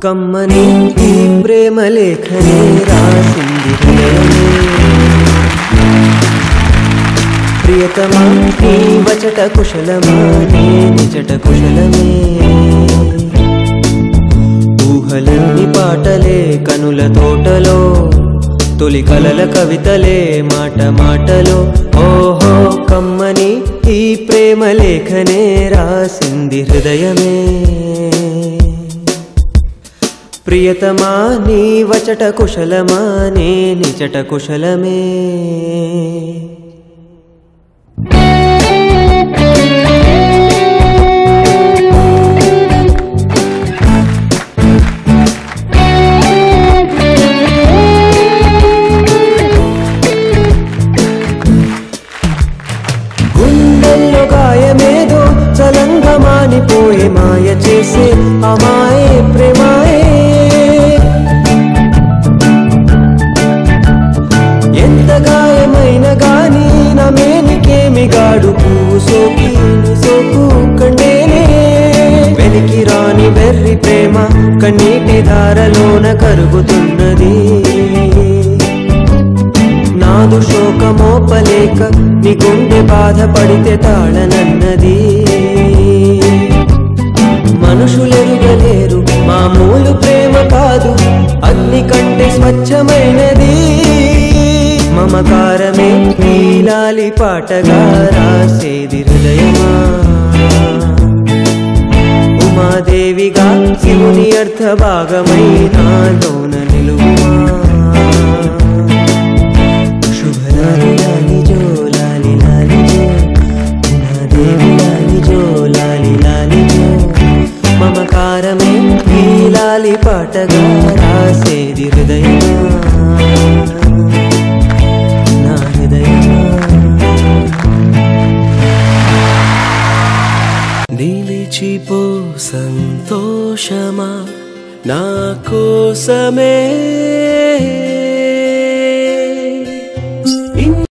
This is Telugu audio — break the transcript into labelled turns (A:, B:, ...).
A: కమ్మని ఈ ప్రేమ లేఖనే రాసింది హృదయమే ప్రియతమా నీ వచట కుశలమా నీ నిజట కుశలమే ఊహలన్నీ పాటలే కనుల తోటలో తొలి కలల కవితలే మాట మాటలో ఓహో కమ్మని ఈ ప్రేమ లేఖనే రాసింది హృదయమే ప్రియతమా నీ వచట కుశలమా నీ నిజట కుశలమే గుండెల్లో గాయమేదో చలంగా మానిపోయే మాయ చేసే అమాయే ప్రేమాయే ఎంత గాయమైన గాని నా మేనికేమి గాడు పువ్వు సోకి సోకు కండేనే వెలికి రాని వెర్రి ప్రేమ కన్నీటి ధారలోన కరుగుతున్నది నాదు శోకమోపలేక నీ గుండె బాధపడితే తాళనన్నది మనుషులెరుగలేరు మామూలు ప్రేమ కాదు అగ్ని కంటే స్వచ్ఛమైనది మమకారమే నీలాలి పాటగా రాసేది హృదయమా ఉమాదేవిగా శివుని అర్థ భాగమై నాలోన నిలువుమా శుభలాలి లాలి జో లాలి లాలి జో ఉమాదేవి లాలి జో లాలి లాలి జో మమకారమే నీలాలి పాటగా రాసేది హృదయమా నిలిచిపో సంతోషమా నా కోసమే